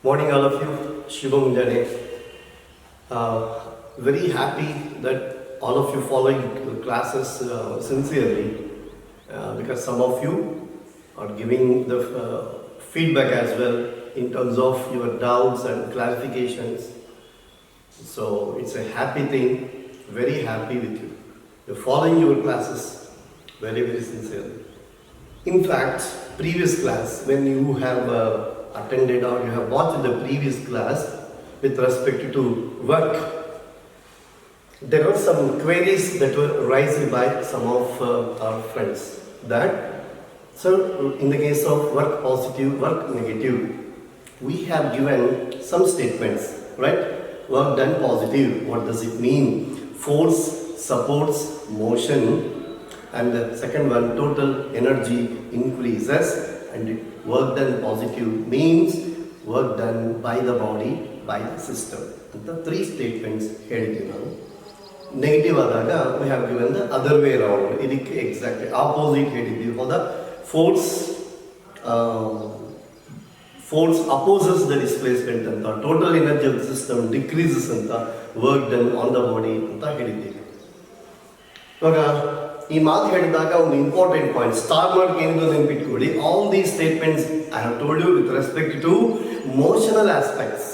Morning, all of you. Shubham Jane. Very happy that all of you following the classes sincerely because some of you are giving the feedback as well in terms of your doubts and clarifications. So it's a happy thing. Very happy with you. You're following your classes very, very sincerely. In fact, previous class, when you have attended or you have watched the previous class with respect to work, there were some queries that were raised by some of our friends that, so in the case of work positive, work negative, we have given some statements, right? Work done positive, what does it mean? Force supports motion. And the second one, total energy increases, and work done positive means work done by the body, by the system. And the three statements ಹೇಳಿದ್ದೀವಿ ನಾವು. Negative ಆದಾಗ we have given the other way around. ಇದಕ್ಕೆ exactly opposite ಹೇಳಿದ್ದೀವಿ. For the force opposes the displacement ಅಂತ, total energy of the system decreases ಅಂತ, work done on the body ಅಂತ ಹೇಳಿದ್ದೀವಿ. ಇವಾಗ ಈ ಮಾತು ಹೇಳಿದಾಗ ಒಂದು ಇಂಪಾರ್ಟೆಂಟ್ ಪಾಯಿಂಟ್ ಸ್ಟಾರ್ ಮಾರ್ಕ್ ಏನಿದೆ ನೆನಪಿಟ್ಕೊಳ್ಳಿ. All these statements I have told you with respect to motional aspects.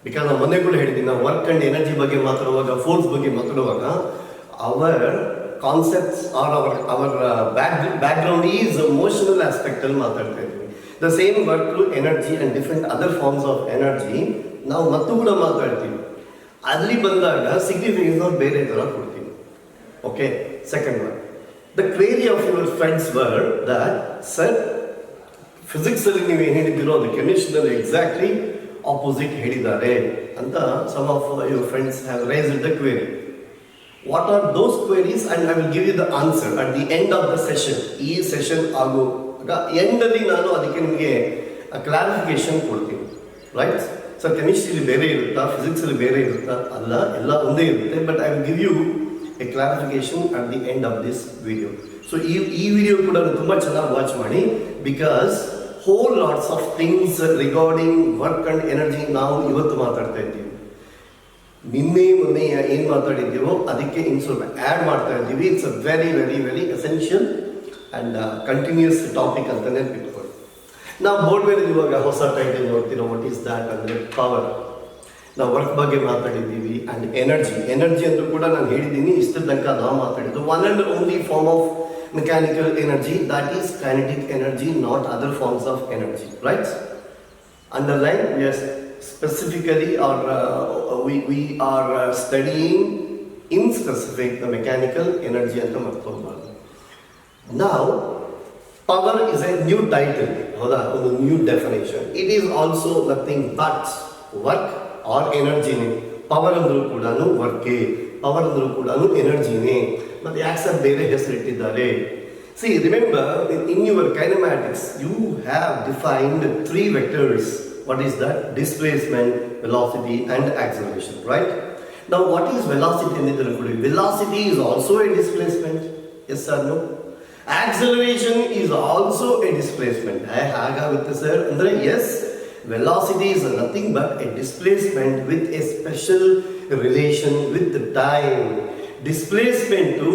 Because ನಾವು ಮೊನ್ನೆ ಕೂಡ ಹೇಳಿದ್ದೀನಿ, ನಾವು ವರ್ಕ್ ಅಂಡ್ ಎನರ್ಜಿ ಬಗ್ಗೆ ಮಾತಾಡುವಾಗ, ಫೋರ್ಸ್ ಬಗ್ಗೆ ಮಾತಾಡುವಾಗ, our concepts are our background is motional aspect ಅಲ್ಲಿ ಮಾತಾಡ್ತಾ ಇದ್ದೀವಿ. The same work energy and different other forms of energy ನಾವು ಮತ್ತು ಕೂಡ ಮಾತಾಡ್ತೀವಿ. ಅಲ್ಲಿ ಬಂದಾಗ ಸಿಗ್ನಿಫಿಕೆನ್ಸ್ ನಾವು ಬೇರೆ ಥರ ಕೊಡ್ತೀವಿ. Okay, second one. The query of your friends were that, sir, physics ಅಲ್ಲಿ ನೀವು ಏನು ಹೇಳಿದ್ದೀರೋ ಅದು ಕೆಮಿಸ್ಟ್ರಿಯಲ್ಲಿ ಎಕ್ಸಾಕ್ಟ್ಲಿ ಆಪೋಸಿಟ್ ಹೇಳಿದ್ದಾರೆ ಅಂತ some of your friends have raised the query. What are those queries? And I will give you the answer at the end of the session. ಈ session ಆಗುವಾಗ ಎಂಡಲ್ಲಿ ನಾನು ಅದಕ್ಕೆ ನಿಮಗೆ ಕ್ಲಾರಿಫಿಕೇಶನ್ ಕೊಡ್ತೀನಿ, ರೈಟ್? ಸರ್ ಕೆಮಿಸ್ಟ್ರಿಲಿ ಬೇರೆ ಇರುತ್ತಾ, ಫಿಸಿಕ್ಸಲ್ಲಿ ಬೇರೆ ಇರುತ್ತಾ? ಅಲ್ಲ, ಎಲ್ಲ ಒಂದೇ ಇರುತ್ತೆ. But I will give you a clarification at the end of this video. So ಈ ವಿಡಿಯೋ ಕೂಡ ತುಂಬ ಚೆನ್ನಾಗಿ ವಾಚ್ ಮಾಡಿ, because whole lots of things regarding work and energy ನಾವು ಇವತ್ತು ಮಾತಾಡ್ತಾ ಇದ್ದೀವಿ. ನಿನ್ನೆ ಮೊನ್ನೆ ಏನು ಮಾತಾಡಿದ್ದೀವೋ ಅದಕ್ಕೆ ಇನ್ನು ಸ್ವಲ್ಪ ಆ್ಯಡ್ ಮಾಡ್ತಾ ಇದ್ದೀವಿ. It's a very very very essential and continuous topic ಅಂತ ನೆನಪಿಟ್ಕೊಳ್ಳಿ. ನಾವು ಬೋರ್ಡ್ ಮೇಲೆ ಇರುವಾಗ ಹೊಸ ಟೈಟಲ್ ನೋಡ್ತೀರೋ, ವಾಟ್ ಈಸ್ ದ್ಯಾಟ್ ಅಂದರೆ ಪವರ್. ನಾವು ವರ್ಕ್ ಬಗ್ಗೆ ಮಾತಾಡಿದ್ದೀವಿ. ಆ್ಯಂಡ್ ಎನರ್ಜಿ ಅಂದ್ರೂ ಕೂಡ ನಾನು ಹೇಳಿದ್ದೀನಿ, ಇಷ್ಟರ ತನಕ ನಾವು ಮಾತಾಡಿದ್ದು one and only form of mechanical energy, that is kinetic energy, not other forms of energy, right? Underline, yes, specifically we are studying in specific the mechanical energy ಅಂತ ಮರ್ತೋಗ್ಬಾರ್ದು. Now, power is a new title, ಹೌದಾ? ಒಂದು new definition. It is also nothing but work or ಎನರ್ಜಿನೇ. Power ಅಂದರೂ ಕೂಡ ವರ್ಕೇ, power ಅಂದರೂ ಕೂಡ ಎನರ್ಜಿನೇ. ಮತ್ತು ಯಾಕೆ ಸರ್ ಬೇರೆ ಹೆಸರಿಟ್ಟಿದ್ದಾರೆ? See, remember, in your kinematics you have defined 3 vectors. What is that? Displacement, velocity and acceleration, right? ನಾವು ವಾಟ್ ಈಸ್ ವೆಲಾಸಿಟಿ ಅಂದಿದ್ದರೆ ಕೂಡ, velocity is also a displacement, yes or no? Acceleration is also a displacement. ಹಾಗಾಗುತ್ತೆ sir ಅಂದರೆ yes, velocity is nothing but a displacement with a special relation with the time. Displacement to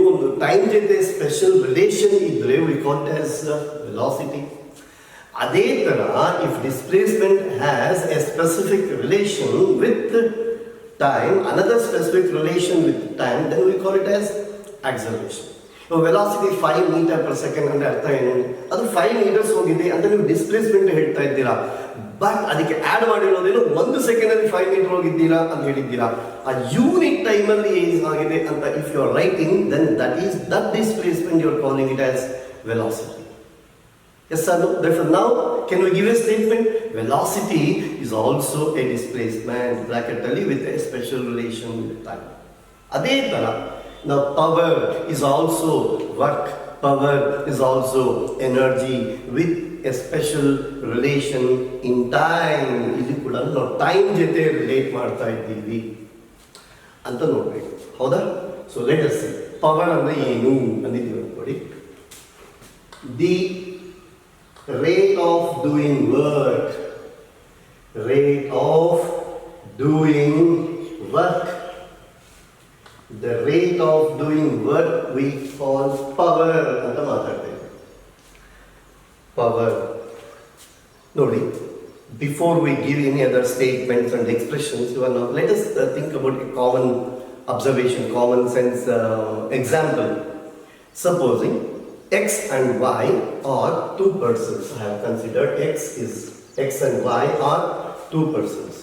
time jete special relation idre we call it as velocity. Adhe tara, if displacement has a specific relation with time, another specific relation with time, then we call it as acceleration. Velocity 5 metre per second ಅಂದರೆ ಅರ್ಥ ಏನು? ಅದು 5 metres ಹೋಗಿದೆ ಅಂತ ನೀವು displacement ಹೇಳ್ತಾ ಇದ್ದೀರಾ. But ಅದಕ್ಕೆ ಆ್ಯಡ್ ಮಾಡಿರೋದೇನು, 1 ಸೆಕೆಂಡಲ್ಲಿ 5 ಮೀಟರ್ ಹೋಗಿದ್ದೀರಾ ಅಂತ ಹೇಳಿದ್ದೀರಾ. ಆ ಯೂನಿಟ್ ಟೈಮಲ್ಲಿ ಏನಾಗಿದೆ ಅಂತ if you are writing, then that displacement you are calling it as velocity. Yes or no? Therefore now can we give a statement? Velocity is also a displacement, bracket ಅಲ್ಲಿ with a special relation with time. ಅದೇ ಥರ now power is also work, power is also energy with a special relation in time. ಇಲ್ಲಿ ಕೂಡ ನಾವು time ಜೊತೆ relate ಮಾಡ್ತಾ ಇದ್ದೀವಿ ಅಂತ ನೋಡ್ಬೇಕು, ಹೌದಾ? So let us see power ಅಂದರೆ ಏನು ಅಂದಿದ್ದೀವಿ ನೋಡಿ. The rate of doing work rate of doing work. The rate of doing work we call power ಅಂತ ಮಾತಾಡ್ತೇವೆ. Power. ನೋಡಿ, before we give any other statements and expressions, let us think about a common observation, common sense example. Supposing X and Y are two persons. I have considered X and Y are two persons.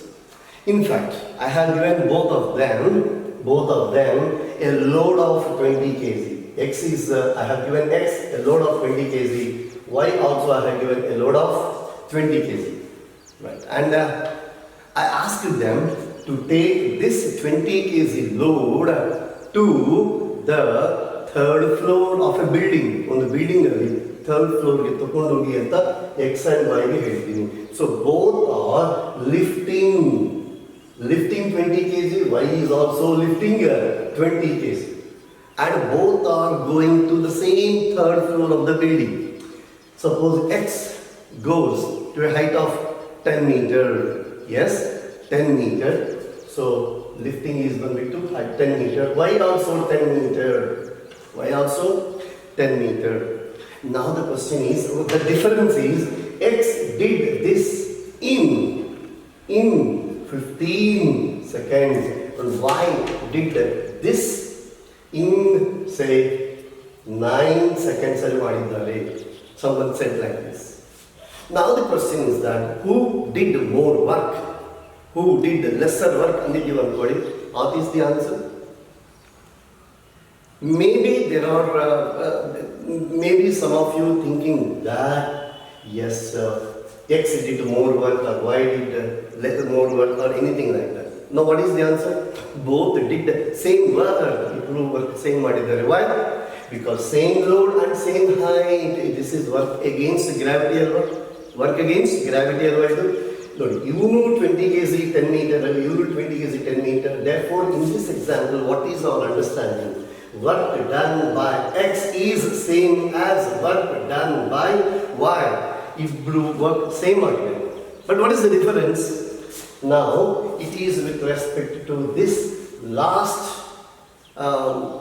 In fact, I have given both of them a load of 20 kg. I have given X a load of 20 kg. Y also I have given a load of 20 kg. Right. And I asked them to take this 20 kg load to the third floor of a building. On the building third floor ge ತಕೊಂಡು ಹೋಗಿ ಅಂತ X and Y ಗೆ ಹೇಳ್ತೀನಿ. So both are lifting 20 kg, Y is also lifting 20 kg. And both are going to the same third floor of the building. Suppose X goes to a height of 10 meter. Yes, 10 meter. So lifting is going to be to height 10 meter. Y also 10 meter. Y also 10 meter. Now the question is, the difference is X did this in 15 seconds and Y did this in say 9 seconds. Someone said like this. Now the question is that who did more work? Who did lesser work? What is the answer? Maybe there are maybe some of you thinking that yes, X did more work or Y did less more work or anything like that. Now what is the answer? Both did same work, same ಮಾಡಿದ್ದಾರೆ. Why? Because same load and same height. This is work against gravity alva. Work against gravity alva ಇದು. ನೋಡಿ, ಇವನು 20 kg 10 meter, ಇವನು 20 kg 10 meter. Therefore, in this example, what is our understanding? Work done by X is same as work done by Y. Ibru work same again. But what is the difference? Now, it is with respect to this last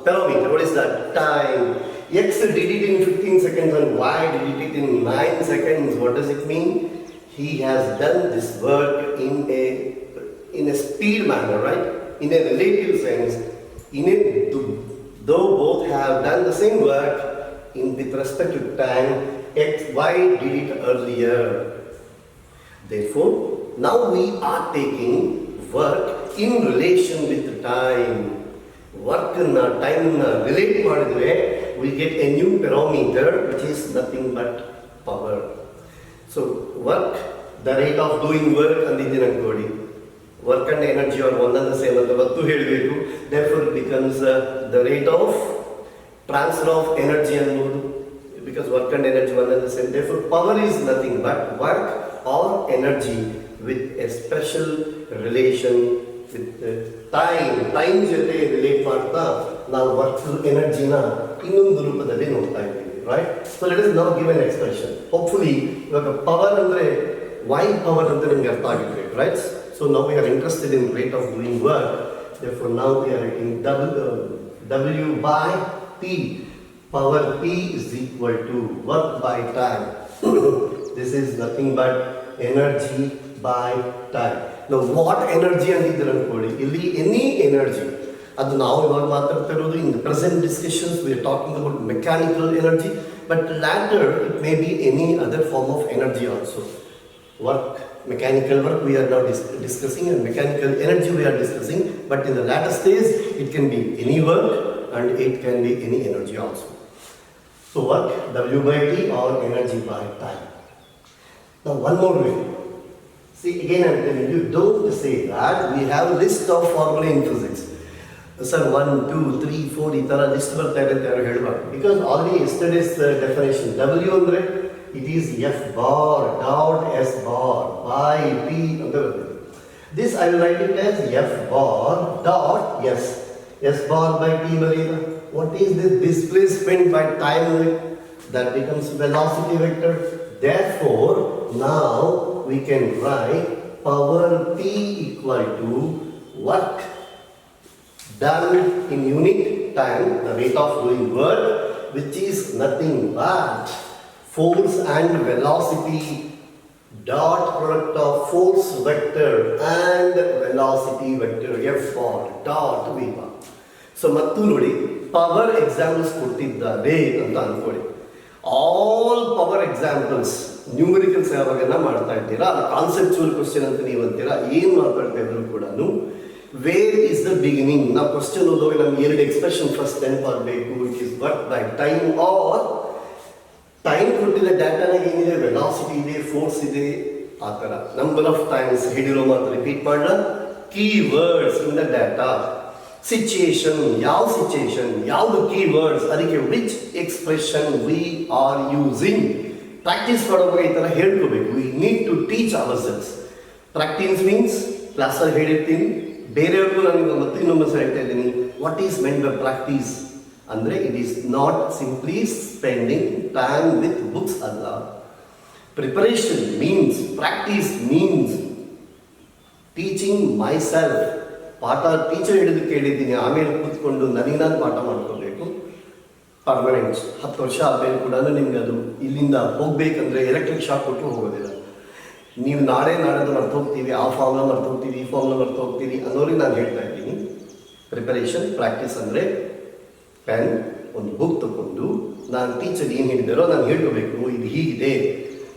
parameter. What is that? Time. X did it in 15 seconds and Y did it in 9 seconds. What does it mean? He has done this work in a speed manner, right? In a relative sense. Though both have done the same work with respect to time, Y did it earlier. Therefore, now we are taking work in relation with time. Work and time relate ಮಾಡಿದ್ರೆ we get a new parameter which is nothing but power. So work, the rate of doing work ಅಂದಿದ್ದೀನಿ ಅನ್ಕೊಳ್ಳಿ. Work and energy are one and the same ಅಂತ ಗೊತ್ತು ಹೇಳಬೇಕು. Therefore it becomes the rate of transfer of energy ಅನ್ನೋದು, because work and energy one and the same. Therefore power is nothing but work or energy with a special relation with time ಜೊತೆ relate ಮಾಡ್ತಾ ನಾವು work ಎನರ್ಜಿನ ಇನ್ನೊಂದು ರೂಪದಲ್ಲಿ ನೋಡ್ತಾ ಇದ್ದೀವಿ, right? So let us now give an expression. Hopefully ಇವಾಗ power ಅಂದರೆ Y power ಅಂತ ನಿಮ್ಗೆ ಅರ್ಥ ಆಗಿದೆ, ರೈಟ್? ಸೊ ನಾವು we are interested in rate of doing work. therefore now we are writing W by P. Power P is equal to work by time. This is nothing but energy by time. Now what energy ಅಂದಿದ್ರೆ ಅನ್ಕೊಳ್ಳಿ, ಇಲ್ಲಿ any energy, ಅದು ನಾವು ಇವಾಗ ಮಾತಾಡ್ತಾ ಇರೋದು in the present discussions we are talking about mechanical energy, but later it may be any other form of energy also. Work, mechanical work we are now discussing, and mechanical energy we are discussing, but in the latter stage it can be any work and it can be any energy also. So work W by T or energy by time. Now one more way. See, again I am telling you, don't say that we have a list of formulae in physics. Sir, 1, 2, 3, 4 ಈ ಥರ list ಬರ್ತಾ ಇದೆ ಅಂತ ಯಾರು ಹೇಳಬಾರ್ದು. Because already ಎಸ್ಟರ್ಡೇಸ್ definition W ಅಂದರೆ it is F bar dot S bar by T ಅಂತ ಬರ್ತದೆ. This I will write it as F bar dot S. S bar by T ಬರೆಯಿಲ್ಲ. What is this displacement by time? That becomes velocity vector. Therefore, now we can write power P equal to work done in unit time, the rate of doing work, which is nothing but force and velocity dot product of force vector and velocity vector F for dot V1. So ಮತ್ತು ನೋಡಿ power examples ಕೊಟ್ಟಿದ್ದಾರೆ ಅಂತ ಅನ್ಕೊಳ್ಳಿ. All power examples numericals ಯಾವಾಗೆಲ್ಲ ಮಾಡ್ತಾ ಇದ್ದೀರಾ, ಅದು conceptual question ಅಂತ ನೀವು ಅಂತೀರಾ, ಏನು ಮಾತಾಡ್ತಾ ಇದ್ರು ಕೂಡ ವೇರ್ ಇಸ್ ದ ಬಿಗಿನಿಂಗ್. ನಾವು ಕ್ವಶನ್ ಓದುವಾಗ ನಮ್ಗೆ ಎರಡು ಎಕ್ಸ್ಪ್ರೆಷನ್ ಫಸ್ಟ್ ನೆನಪಾಗಬೇಕು. It is work by time or time ಕೊಟ್ಟಿದ್ದ ಡಾಟಾನಾಗ ಏನಿದೆ, ವೆಲಾಸಿಟಿ ಇದೆ, ಫೋರ್ಸ್ ಇದೆ, ಆ ಥರ ನಂಬರ್ ಆಫ್ ಟೈಮ್ಸ್ ಹಿಡಿರೋ ಮಾತು ರಿಪೀಟ್ ಮಾಡೋಣ. Key words in the data, situation, ಯಾವ ಸಿಚುಯೇಷನ್, ಯಾವುದು ಕೀ ವರ್ಡ್ಸ್, ಅದಕ್ಕೆ which expression we are using. Practice ಮಾಡುವಾಗ ಈ ಥರ ಹೇಳ್ಕೋಬೇಕು. We need to teach ourselves. Practice means ಕ್ಲಾಸಲ್ಲಿ ಹೇಳಿರ್ತೀನಿ, ಬೇರೆಯವ್ರಿಗೂ ನನಗೆ ಮತ್ತೆ ಇನ್ನೊಮ್ಮೆ ಹೇಳ್ತಾ ಇದ್ದೀನಿ. What is meant by practice ಅಂದರೆ it is not simply spending time with books ಅಲ್ಲ. Preparation means, practice means teaching myself. ಪಾಠ ಟೀಚರ್ ಹಿಡಿದು ಕೇಳಿದ್ದೀನಿ, ಆಮೇಲೆ ಕೂತ್ಕೊಂಡು ನನಗೆ ನಾನು ಪಾಠ ಮಾಡ್ಕೋಬೇಕು. ಪರ್ಮನೆಂಟ್ 10 ವರ್ಷ ಆದಮೇಲೆ ಕೂಡ ನಿಮ್ಗೆ ಅದು ಇಲ್ಲಿಂದ ಹೋಗ್ಬೇಕಂದ್ರೆ ಎಲೆಕ್ಟ್ರಿಕ್ ಶಾಕ್ ಕೊಟ್ಟು ಹೋಗೋದಿಲ್ಲ. ನೀವು ನಾಳೆದು ಮರ್ತು ಹೋಗ್ತೀವಿ, ಆ ಫಾರ್ಮ್ನ ಮರ್ತು ಹೋಗ್ತೀವಿ, ಈ ಫಾರ್ಮ್ನ ಮರ್ತು ಹೋಗ್ತೀವಿ ಅನ್ನೋರಿಗೆ ನಾನು ಹೇಳ್ತಾ ಇದ್ದೀನಿ. ಪ್ರಿಪರೇಷನ್, ಪ್ರಾಕ್ಟೀಸ್ ಅಂದರೆ ಪೆನ್, ಒಂದು ಬುಕ್ ತಗೊಂಡು ನಾನು ಟೀಚರ್ ಏನು ಹೇಳಿದಾರೋ ನಾನು ಹೇಳ್ಕೋಬೇಕು, ಇದು ಹೀಗಿದೆ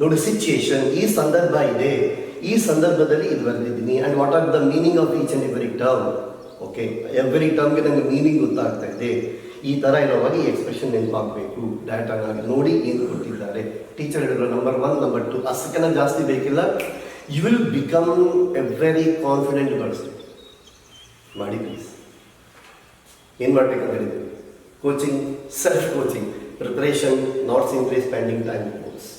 ನೋಡಿ, ಸಿಚುಯೇಷನ್ ಈ ಸಂದರ್ಭ ಇದೆ, ಈ ಸಂದರ್ಭದಲ್ಲಿ ಇದು ಬರೆದಿದ್ದೀನಿ, and what are the meaning of each and every term. Okay, every ಟರ್ಮ್ಗೆ ನನಗೆ ಮೀನಿಂಗ್ ಗೊತ್ತಾಗ್ತಾ ಇದೆ. ಈ ಥರ ಇರೋವಾಗ ಈ ಎಕ್ಸ್ಪ್ರೆಷನ್ ನೆನಪಾಗಬೇಕು. ಡಾಟಾನಾಗಿ ನೋಡಿ ಏನು ಕೊಟ್ಟಿದ್ದಾರೆ, ಟೀಚರ್ ಹೇಳಿದ್ರು ನಂಬರ್ 1, ನಂಬರ್ 2, ಅಷ್ಟಕ್ಕೆಲ್ಲ ಜಾಸ್ತಿ ಬೇಕಿಲ್ಲ. You will become a very confident person. ಮಾಡಿ ಪ್ಲೀಸ್. ಏನು ಮಾಡಬೇಕಂತ ಹೇಳಿದ್ದೀವಿ, coaching, self coaching, preparation, not simply spending time course.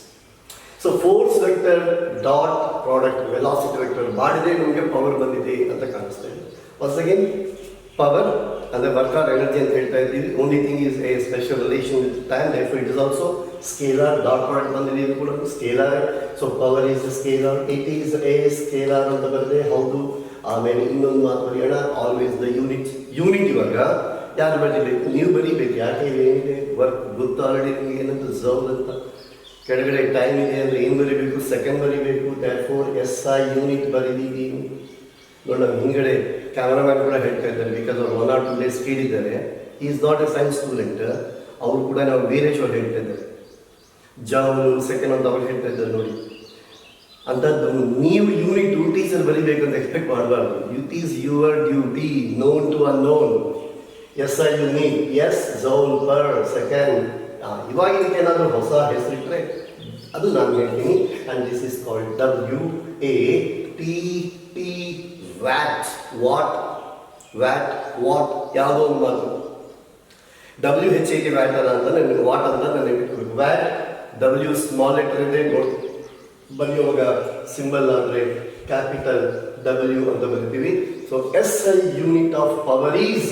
So force vector dot product velocity vector ಮಾಡಿದ್ರೆ ನಮಗೆ ಪವರ್ ಬಂದಿದೆ ಅಂತ ಕಾಣಿಸ್ತಾ ಇದೆ. ಒನ್ಸ್ ಅಗೇನ್ ಪವರ್ ಅಂದರೆ ವರ್ಕ್ ಆರ್ ಎನರ್ಜಿ ಅಂತ ಹೇಳ್ತಾ ಇದ್ದೀವಿ. Only thing is a special relation with time, therefore it is also scalar. Dot product ಬಂದಿದೆ, ಇದು ಕೂಡ scalar. So power is scalar, it is A scalar ಅಂತ ಬರದೆ ಹೌದು. ಆಮೇಲೆ ಇನ್ನೊಂದು ಮಾತು ಬರೆಯೋಣ, ಆಲ್ವೇಸ್ ದ ಯೂನಿಟ್. ಯೂನಿಟ್ ಇವಾಗ ಯಾರು ಬರೀಬೇಕು, ನೀವು ಬರೀಬೇಕು. ಯಾಕೆ ಏನಿದೆ ವರ್ಕ್ ಗೊತ್ತು ಆಲ್ರೆಡಿ ನಿಮಗೆ, ಏನಂತ ಝೌಲ್ ಅಂತ. ಕೆಳಗಡೆ ಟೈಮ್ ಇದೆ ಅಂದರೆ ಏನು ಬರೀಬೇಕು, ಸೆಕೆಂಡ್ ಬರೀಬೇಕು. ದೇರ್ಫೋರ್ SI ಯೂನಿಟ್ ಬರೀತೀವಿ. ನೋಡಿ, ನಮ್ಮ ಹಿಂಗಡೆ ಕ್ಯಾಮರಾಮ್ಯಾನ್ ಕೂಡ ಹೇಳ್ತಾ ಇದ್ದಾರೆ, ಬಿಕಾಸ್ ಅವ್ರು 1 or 2 days ಕೇಳಿದ್ದಾರೆ. ಈ is not A science student. ಅವರು ಕೂಡ ನಾವು ವೀರೇಶ್ವರ್ ಹೇಳ್ತಾ ಇದ್ದಾರೆ, ಜೌಲ್ ಸೆಕೆಂಡ್ ಅಂತ ಅವ್ರು ಹೇಳ್ತಾ ಇದ್ದಾರೆ. ನೋಡಿ, ಅಂಥದ್ದು ನೀವು ಯೂನಿಟ್ ಟೀಚರ್ ಬರೀಬೇಕು ಅಂತ ಎಕ್ಸ್ಪೆಕ್ಟ್ ಮಾಡಬಾರ್ದು. It is your duty, known to unknown. SI unit, is joule per second. ಇವಾಗ ಇದಕ್ಕೆ ಏನಾದರೂ ಹೊಸ ಹೆಸರಿಟ್ಟರೆ ಅದು ನಾನು ಹೇಳ್ತೀನಿ. And this is called WATT, watt. Watt ಯಾವುದೋ ಒಂದು ಮಾತು. WHAT ವ್ಯಾಟ್ ಅಲ್ಲ ಅಂತ ನನಗೆ ವಾಟ್ ಅಂತ ನನಗೆ ಇಟ್ಕೋಬೇಕು. ವ್ಯಾಟ್, W ಸ್ಮಾಲ್ ಲೆಟರ್ ಇದೆ, ಬರೆಯುವಾಗ ಸಿಂಬಲ್ ಆದರೆ ಕ್ಯಾಪಿಟಲ್ W ಅಂತ ಬರಿತೀವಿ. So SI unit of power is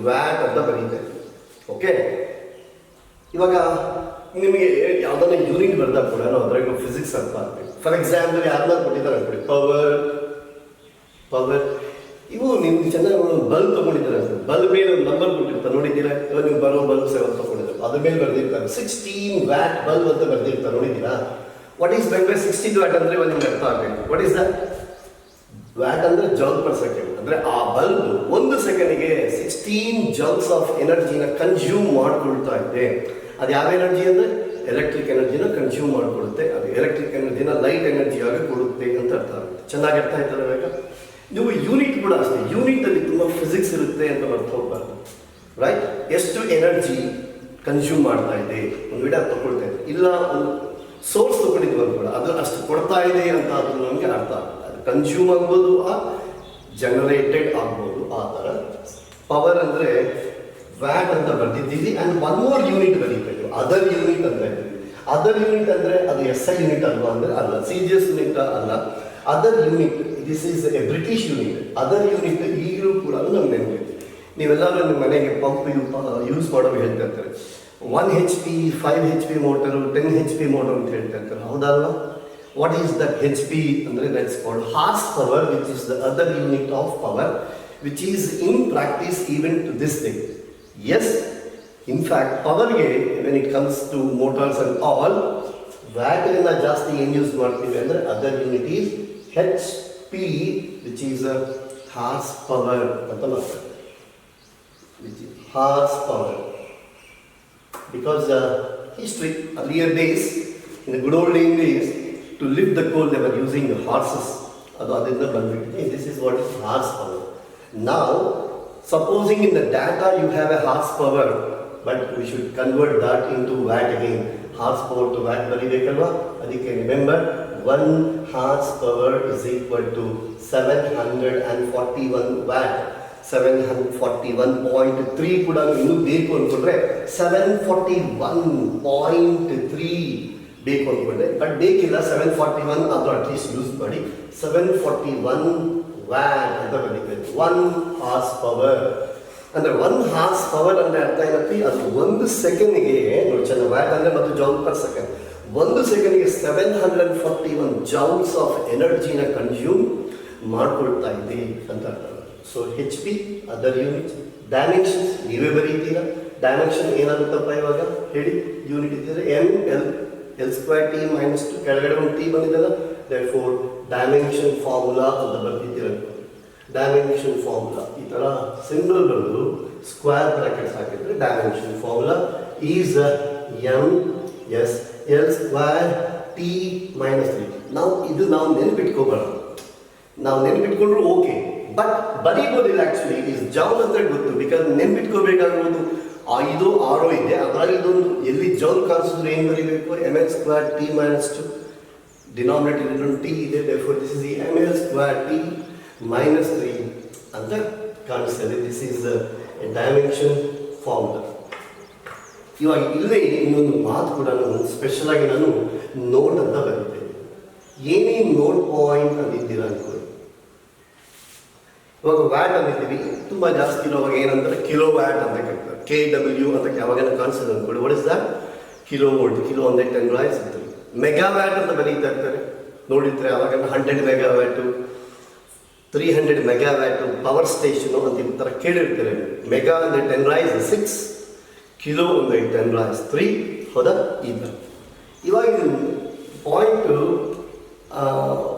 watt ಅಂತ ಬರೀತೇವೆ. ಓಕೆ, ಇವಾಗ ನಿಮಗೆ ಯಾವುದನ್ನ ಯೂನಿಟ್ ಬರ್ದಾಗ ಕೂಡ ನಾವು ಅದ್ರಾಗ ಫಿಸಿಕ್ಸ್ ಅರ್ಥ ಆಗ್ಬೇಕು. ಫಾರ್ ಎಕ್ಸಾಂಪಲ್ ಯಾರನ್ನ ಕೊಟ್ಟಿದ್ದಾರೆ ಅನ್ಕೊಳ್ಳಿ, ಪವರ್ ಇವು ನಿಮ್ಗೆ ಚೆನ್ನಾಗಿ ಬಲ್ಬ್ ತೊಗೊಂಡಿದ್ದಾರೆ ಅಂತ. ಬಲ್ಬ್ ಮೇಲೆ ಒಂದು ನಂಬರ್ ಕೊಟ್ಟಿರ್ತಾರೆ, ನೋಡಿದ್ದೀರಾ? ಇವಾಗ ನೀವು ಬರೋ ಬಲ್ಬ್ 7 ತೊಗೊಂಡಿದ್ದಾರೆ, ಅದ್ರ ಮೇಲೆ ಬರ್ದಿರ್ತಾರೆ 16 ವ್ಯಾಟ್ ಬಲ್ಬ್ ಅಂತ ಬರ್ದಿರ್ತಾರೆ, ನೋಡಿದ್ದೀರಾ? What is meant by 16 watt ಅಂದರೆ ಇವಾಗ ನಿಮ್ಗೆ ಅರ್ಥ ಆಗಬೇಕು. What is that? ವ್ಯಾಟ್ ಅಂದರೆ ಜೌಲ್ ಪರ್ ಸೆಕೆಂಡ್. ಅಂದರೆ ಆ ಬಲ್ಬ್ 1 ಸೆಕೆಂಡಿಗೆ 16 ಜೌಲ್ಸ್ ಆಫ್ ಎನರ್ಜಿನ ಕನ್ಸ್ಯೂಮ್ ಮಾಡ್ಕೊಳ್ತಾ ಇದೆ. ಅದು ಯಾವ ಎನರ್ಜಿ ಅಂದರೆ ಎಲೆಕ್ಟ್ರಿಕ್ ಎನರ್ಜಿನ ಕನ್ಸ್ಯೂಮ್ ಮಾಡಿಕೊಡುತ್ತೆ. ಅದು ಎಲೆಕ್ಟ್ರಿಕ್ ಎನರ್ಜಿನ ಲೈಟ್ ಎನರ್ಜಿಯಾಗಿ ಕೊಡುತ್ತೆ ಅಂತ ಅರ್ಥ ಆಗುತ್ತೆ. ಚೆನ್ನಾಗಿ ಅರ್ಥ ಆಯ್ತಲ್ಲ ಇವಾಗ? ನೀವು ಯೂನಿಟ್ ಕೂಡ ಅಷ್ಟೇ, ಯೂನಿಟಲ್ಲಿ ತುಂಬ ಫಿಸಿಕ್ಸ್ ಇರುತ್ತೆ ಅಂತ ಮರ್ತು ಹೋಗ್ಬಾರ್ದು. ರೈಟ್? ಎಷ್ಟು ಎನರ್ಜಿ ಕನ್ಸ್ಯೂಮ್ ಮಾಡ್ತಾ ಇದೆ, ಒಂದು ವಿಡ ತಗೊಳ್ತಾ ಇದೆ, ಇಲ್ಲ ಒಂದು ಸೋರ್ಸ್ ತಗೊಂಡಿದ್ವಿ ಕೂಡ ಅದು ಅಷ್ಟು ಕೊಡ್ತಾ ಇದೆ ಅಂತ ಅದು ನಮಗೆ ಅರ್ಥ ಆಗುತ್ತೆ. ಅದು ಕನ್ಸ್ಯೂಮ್ ಆಗ್ಬೋದು, ಜನರೇಟೆಡ್ ಆಗ್ಬೋದು, ಆ ಥರ. ಪವರ್ ಅಂದರೆ ವ್ಯಾಟ್ ಅಂತ ಬರ್ದಿದ್ದೀವಿ. ಆ್ಯಂಡ್ 1 more ಯೂನಿಟ್ ಬರೀಬೇಕು, ಅದರ್ ಯೂನಿಟ್ ಅಂತ ಇದ್ದೀವಿ. ಅದರ್ ಯೂನಿಟ್ ಅಂದರೆ ಅದು SI ಯೂನಿಟ್ ಅಲ್ವಾ ಅಂದರೆ ಅಲ್ಲ, CGS ಯೂನಿಟ್ ಅಲ್ಲ, other unit. This is A British unit. Other unit ಈಗಲೂ ಕೂಡ ನಮ್ಗೆ ನೆನಪಿದೆ. ನೀವೆಲ್ಲರೂ ನಿಮ್ಮ ಮನೆಗೆ ಪಂಪ್ ಯೂಸ್ ಮಾಡೋರು ಹೇಳ್ತಾ ಇರ್ತಾರೆ, 1 HP 5 HP motor, 10 HP motor ಅಂತ ಹೇಳ್ತಾ ಇರ್ತಾರೆ, ಹೌದಲ್ವಾ? What is that HP? That's called horsepower, which is the other unit of power, which is in practice even to this day. Yes, in fact, power when it comes to motors and all, watt ಜಾಸ್ತಿ ಏನು use ಮಾಡ್ತೀವಿ ಅಂದರೆ other unit is HP, which is a horsepower ಅಂತ ಮಾಡ್ತಾರೆ, which is horsepower. Because history, earlier days, in the good old days, to lift the coal they were using horses. This is what is horsepower. Now, supposing in the data you have a horsepower, but we should convert that into watt again. Horsepower to watt baribekalva. Adike remember, 1 horsepower is equal to 741 watt. 741.3 ಕೂಡ ಇನ್ನೂ ಬೇಕು ಅಂದ್ಕೊಂಡ್ರೆ 741.3 ಬೇಕು ಅಂದ್ಕೊಂಡ್ರೆ, but ಬೇಕಿಲ್ಲ 741 ಅದು at least use ಮಾಡಿ. 741 watt ಅಂತ ಬರೀಬೇಕು. 1 ಹಾರ್ಸ್ ಪವರ್ ಅಂದರೆ 1 ಹಾರ್ಸ್ ಪವರ್ ಅಂದರೆ ಅರ್ಥ ಏನಪ್ಪಿ, ಅದು 1 ಸೆಕೆಂಡ್ಗೆ ನೋಡಿ ಚೆನ್ನಾಗಿ, ವ್ಯಾಟ್ ಅಂದರೆ ಮತ್ತು ಜೌಲ್ ಪರ್ ಸೆಕೆಂಡ್, 1 ಸೆಕೆಂಡ್ಗೆ 741 ಜೌಲ್ಸ್ ಆಫ್ ಎನರ್ಜಿನ ಕನ್ಸ್ಯೂಮ್ ಮಾಡ್ಕೊಳ್ತಾ ಇದೆ ಅಂತ ಅರ್ಥ. So HP other unit. Dimensions ನೀವೇ ಬರೀತೀರಾ. ಡೈಮೆನ್ಷನ್ ಏನಾಗುತ್ತಪ್ಪ ಇವಾಗ ಹೇಳಿ, ಯೂನಿಟ್ ಇದ್ದರೆ L²T -2, ಕೆಳಗಡೆ ಒಂದು T ಬಂದಿದ್ದಲ್ಲ, therefore ಡೈಮೆನ್ಷನ್ ಫಾರ್ಮುಲಾ ಅಂತ ಬರ್ತಿದ್ದೀರ. ಡೈಮೆನ್ಷನ್ ಫಾರ್ಮುಲಾ ಈ ಥರ ಸಿಂಬಲ್ ಬರೆದು ಸ್ಕ್ವೇರ್ ಬ್ರಾಕೆಟ್ಸ್ ಹಾಕಿದ್ರೆ dimension formula is MS L²T -3. ನಾವು ನೆನಪಿಟ್ಕೋಬಾರ್ದು. ನಾವು ನೆನಪಿಟ್ಕೊಂಡ್ರು ಓಕೆ, ಬಟ್ ಬರೀಬೋದಿಲ್ಲ. ಆ್ಯಕ್ಚುಲಿ ಈಸ್ ಜೌಲ್ ಅಂತ ಗೊತ್ತು, ಬಿಕಾಸ್ ನೆನ್ಪಿಟ್ಕೋಬೇಕಾಗಿರೋದು 5 6 ಇದೆ. ಅದರಾಗಿ ಇದೊಂದು ಎಲ್ಲಿ ಜೌಲ್ ಕಾಣಿಸಿದ್ರೆ ಏನು ಬರೀಬೇಕು, MS²T -2, ಡಿನಾಮಿನೇಟರ್ ಇದೊಂದು T ಇದೆ, therefore this is the MS²T -3 ಅಂತ ಕಾಣಿಸ್ತದೆ. This is A dimension formula. ಇವಾಗ ಇಲ್ಲೇ ಇನ್ನೊಂದು ಮಾತು ಕೂಡ ಸ್ಪೆಷಲ್ ಆಗಿ ನಾನು ನೋಟ್ ಅಂತ ಬರೀತೇನೆ. ಏನೇನು ನೋಟ್ ಪಾಯಿಂಟ್ ಅಂದಿದ್ದೀರಾ ಅನ್ಕೊಳ್ಳಿ. ಇವಾಗ ವ್ಯಾಟ್ ಅಂದಿದ್ದೀವಿ, ತುಂಬ ಜಾಸ್ತಿ ಇರುವಾಗ ಏನಂತಾರೆ ಕಿಲೋ ವ್ಯಾಟ್ ಅಂತ ಕರೀತಾರೆ, KW ಅಂತ ಯಾವಾಗ ಕಾಣಿಸ್ತದೆ ಅಂದ್ಕೊಳ್ಳಿ. What is that? Kilo volt. Kilo ಅಂದರೆ 10 ರಾಯ್ಸ್ ಇರ್ತದೆ. ಮೆಗಾವ್ಯಾಟ್ ಅಂತ ಬರೀತಾ ಇರ್ತಾರೆ, ನೋಡಿರ್ತಾರೆ. ಅವಾಗ 100 ಮೆಗಾವ್ಯಾಟು, 300 ಮೆಗಾವ್ಯಾಟು ಪವರ್ ಸ್ಟೇಷನು ಅಂತ ಈ ಥರ ಕೇಳಿರ್ತಾರೆ. ಮೆಗಾ ಅಂದರೆ 10 ರಾಯ್ಸ್ 6, ಕಿಲೋ ಅಂದರೆ 10 ರಾಯ್ಸ್ 3. ಹೌದಾ? ಈಗ ಇವಾಗ ಪಾಯಿಂಟು,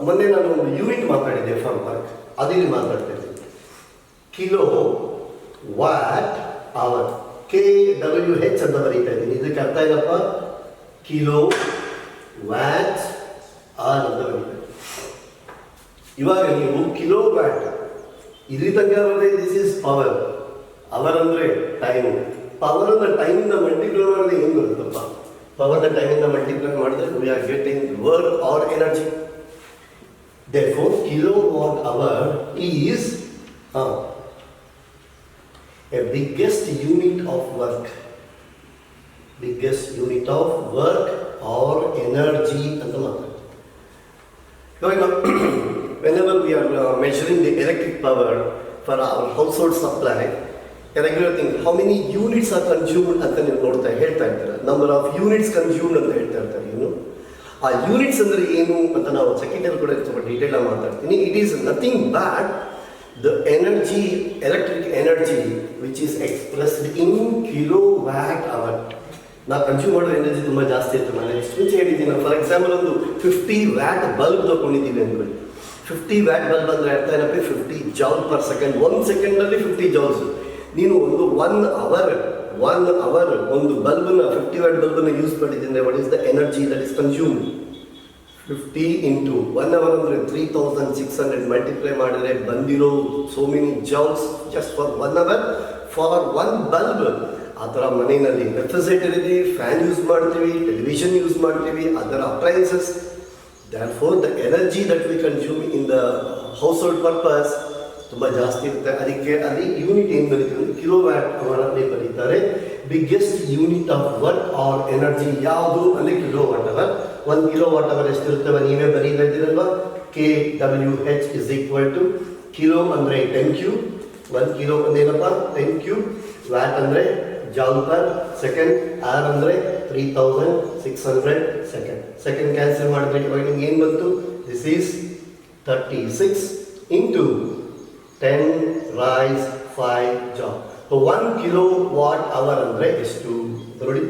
ಮೊನ್ನೆ ನಾನು ಒಂದು ಯೂನಿಟ್ ಮಾತಾಡಿದ್ದೆ ಫಾರ್ ವರ್ಕ್, ಅದಿಲ್ಲಿ ಮಾತಾಡ್ತೇನೆ. ಕಿಲೋ ವ್ಯಾಟ್ ಅವರ್, KWH ಅಂತ ಬರೀತಾ ಇದ್ದೀನಿ. ಇದಕ್ಕೆ ಅರ್ಥ ಏನಪ್ಪ, ಕಿಲೋ ವ್ಯಾಟ್ ಅವರ್ ಅಂತ ಬರೀತಾ. ಇವಾಗ ನೀವು ಕಿಲೋ ವ್ಯಾಟ್ ಇಲ್ಲಿ ತನಕ ದಿಸ್ ಈಸ್ ಪವರ್. ಅವರ್ ಅಂದರೆ ಟೈಮ್. ಪವರ್ ಅಂದರೆ ಟೈಮಿಂದ ಮಲ್ಟಿಪ್ಲೈ ಮಾಡಿದ್ರೆ ಏನು ಬರುತ್ತಪ್ಪ? ಪವರ್ನ ಟೈಮಿಂದ ಮಲ್ಟಿಪ್ಲೈ ಮಾಡಿದ್ರೆ we are getting work or energy. Therefore, kilowatt hour is a biggest unit of work. Biggest unit of work or energy ಅಂತ ಮಾತಾಡ್ತಾರೆ. Whenever we are measuring the electric power for our household supply, a regular thing, how many units are consumed ಅಂತ ನೀವು ಹೇಳ್ತಾ ಇರ್ತೀರ. Number of units consumed ಅಂತ ಹೇಳ್ತಾ ಇರ್ತಾರೆ. ಆ ಯೂನಿಟ್ಸ್ ಅಂದರೆ ಏನು ಅಂತ ನಾವು ಸೆಕೆಂಡಲ್ಲಿ ಕೂಡ ಸ್ವಲ್ಪ ಡೀಟೇಲ್ ಆಗಿ ಮಾತಾಡ್ತೀನಿ. It is nothing but the energy, electric energy which is expressed in kilowatt hour. ನಾವು ಕನ್ಸ್ಯೂಮ್ ಮಾಡೋ ಎನರ್ಜಿ ತುಂಬ ಜಾಸ್ತಿ ಇರ್ತದೆ. ನಾನು ಎಷ್ಟು ಮುಂಚೆ ಹೇಳಿದ್ದೀನಿ, ಫಾರ್ ಎಕ್ಸಾಂಪಲ್ ಒಂದು 50 ವ್ಯಾಟ್ ಬಲ್ಬ್ ತೊಗೊಂಡಿದ್ದೀವಿ ಅಂದ್ಕೊಳ್ಳಿ. 50 ವ್ಯಾಟ್ ಬಲ್ಬ್ ಅಂದರೆ ಅರ್ಥ ಏನಪ್ಪ, 50 ಜೌಲ್ ಪರ್ ಸೆಕೆಂಡ್. 1 ಸೆಕೆಂಡಲ್ಲಿ 50 ಜೌಲ್ಸ್. ನೀನು ಒಂದು 1 ಅವರ್ ಒಂದು ಬಲ್ಬನ್ನ 50 ವ್ಯಾಟ್ ಬಲ್ಬನ್ನ ಯೂಸ್ ಮಾಡಿದ್ರೆ what is the energy that is consumed? 50 into 1 hour ಅಂದರೆ 3600 ಮಲ್ಟಿಪ್ಲೈ ಮಾಡಿದರೆ ಬಂದಿರೋ so many joules just for 1 hour for 1 bulb. ಆ ಥರ ಮನೆಯಲ್ಲಿ ರೆಫ್ರಿಜರೇಟರ್ ಇದೆ, ಫ್ಯಾನ್ ಯೂಸ್ ಮಾಡ್ತೀವಿ, ಟೆಲಿವಿಷನ್ ಯೂಸ್ ಮಾಡ್ತೀವಿ, ಅದರ appliances. therefore the energy that we consume in the household purpose ತುಂಬ ಜಾಸ್ತಿ ಇರುತ್ತೆ. ಅದಕ್ಕೆ ಅಲ್ಲಿ ಯೂನಿಟ್ ಏನು ಬರೀತಾರೆ, ಕಿಲೋ ವ್ಯಾಟ್ ಅವರ್ ಅಂತ ಬರೀತಾರೆ. Biggest unit of work or energy ಯಾವುದು ಅಂದರೆ kilowatt hour. 1 kilowatt hour ಎಷ್ಟಿರ್ತವೆ ನೀವೇ ಬರೀತಾ ಇದ್ದೀರಲ್ವಾ. KWH is equal to, kilo ಅಂದರೆ 10 ಕ್ಯೂಬ್, 1 ಕಿಲೋ ಏನಪ್ಪ 10 ಕ್ಯೂಬ್, ವ್ಯಾಟ್ ಅಂದರೆ joule per second. R ಅಂದರೆ 3600 second. Second cancel ಮಾಡಿದ್ರೆ ಇವಾಗ ನಿಮ್ಗೆ ಏನು ಬಂತು? This is 36 into 10 rise 5 joule. So 1 kilowatt hour ಅಂದರೆ ಎಷ್ಟು ನೋಡಿ?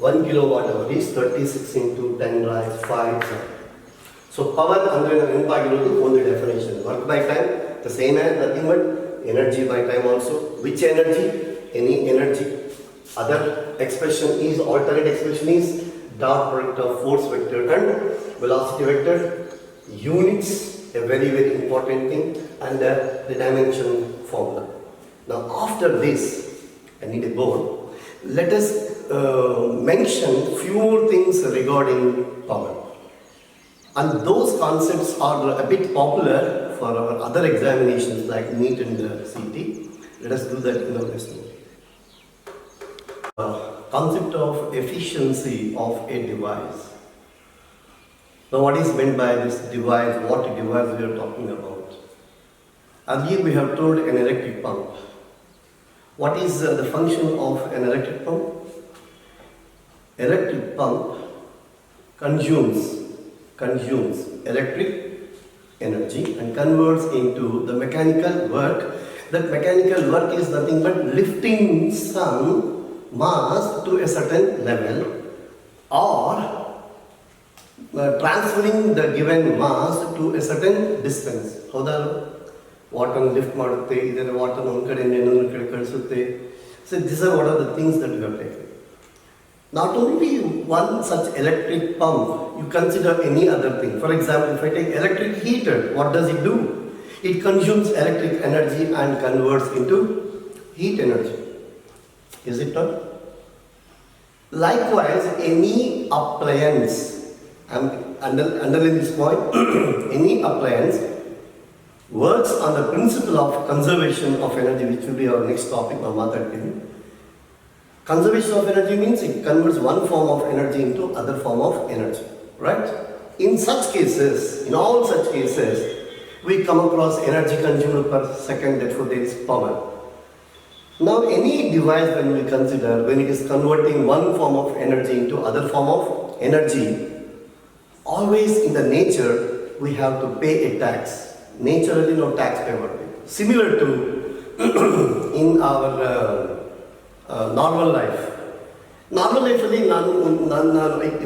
1 kilowatt hour is 36 into 10 rise 5 joule. So power ಅಂದರೆ ನೆನಪಾಗಿರೋದು ಒಂದು definition. Work by time the same as nothing but energy by time also. Which energy? Any energy. Other expression is, alternate expression is dot product of force vector and velocity vector. Units, a very very important thing, and the dimension formula. Now after this, I need a board. Let us mention few more things regarding power. And those concepts are a bit popular for our other examinations like NEET and CT. Let us do that in our next movie. Concept of efficiency of a device. Now what is meant by this device? What device we are talking about? Earlier we have told an electric pump. What is the function of an electric pump? Electric pump consumes electric energy and converts into the mechanical work. That mechanical work is nothing but lifting some mass to a certain level or transferring the given mass to a certain distance. ಹೌದಾ? Water lift ಮಾಡುತ್ತೆ, ಇದರ water ಒಂದು ಕಡೆಯಿಂದ ಇನ್ನೊಂದು ಕಡೆ ಕಳಿಸುತ್ತೆ. So these are what are the things that we have taken. Not only one such electric pump, you consider any other thing. For example, if I take electric heater, what does it do? It consumes electric energy and converts into heat energy. Is it not? Likewise, any appliance, underline this point, any appliance works on the principle of conservation of energy, which will be our next topic, Conservation of energy means it converts one form of energy into other form of energy, right? In such cases, in all such cases, we come across energy consumed per second, therefore there is power. Now any device when we consider, when it is converting one form of energy into other form of energy, always in the nature we have to pay a tax. Naturally no tax payment. Similar to in our normal life. Normal life,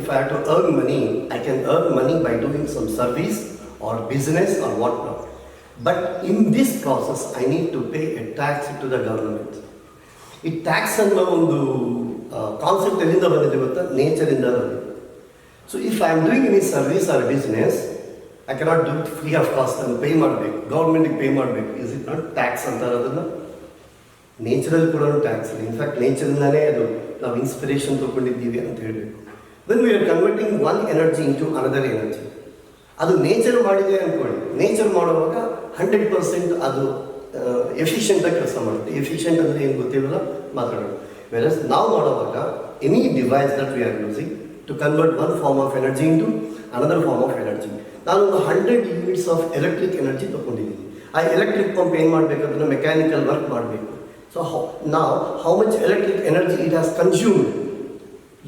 if I have to earn money, I can earn money by doing some service or business or whatnot. But in this process, I need to pay a tax to the government. ಈ tax ಅನ್ನೋ ಒಂದು concept ಎಲ್ಲಿಂದ ಬಂದಿದೆ ಗೊತ್ತಾ? ನೇಚರಿಂದ ಬಂದಿದೆ. So if I am doing any service or business, I cannot do it free of cost. ನಾನು pay ಮಾಡಬೇಕು, ಗೌರ್ಮೆಂಟಿಗೆ ಪೇ ಮಾಡಬೇಕು. ಇಸ್ ಇಟ್ ನಾಟ್ ಟ್ಯಾಕ್ಸ್ ಅಂತಾರೆ ಅದನ್ನು? ನೇಚರಲ್ಲಿ ಕೂಡ ಟ್ಯಾಕ್ಸ್ ಇದೆ. ಇನ್ಫ್ಯಾಕ್ಟ್ ನೇಚರಿಂದಾನೇ ಅದು ನಾವು ಇನ್ಸ್ಪಿರೇಷನ್ ತೊಗೊಂಡಿದ್ದೀವಿ ಅಂತ ಹೇಳಬೇಕು. When we R converting one energy into another energy, ಅದು ನೇಚರ್ ಮಾಡಿದೆ ಅಂದ್ಕೊಳ್ಳಿ. ನೇಚರ್ ಮಾಡುವಾಗ 100% ಅದು ಎಫಿಷಿಯೆಂಟಾಗಿ ಕೆಲಸ ಮಾಡುತ್ತೆ. ಎಫಿಷಿಯೆಂಟ್ ಅಂದರೆ ಏನು ಗೊತ್ತಿರಲ್ಲ ಮಾತಾಡೋಣ. ವೆರಸ್ ನಾವು ಮಾಡುವಾಗ any device that we are using to convert one form of energy into another form of energy. ನಾನೊಂದು 100 ಯೂನಿಟ್ಸ್ ಆಫ್ ಎಲೆಕ್ಟ್ರಿಕ್ ಎನರ್ಜಿ ತೊಗೊಂಡಿದ್ದೀನಿ. ಆ ಎಲೆಕ್ಟ್ರಿಕ್ ಪಂಪ್ ಏನು ಮಾಡಬೇಕಂದ್ರೆ ಮೆಕ್ಯಾನಿಕಲ್ ವರ್ಕ್ ಮಾಡಬೇಕು. So now how much electric energy it has consumed,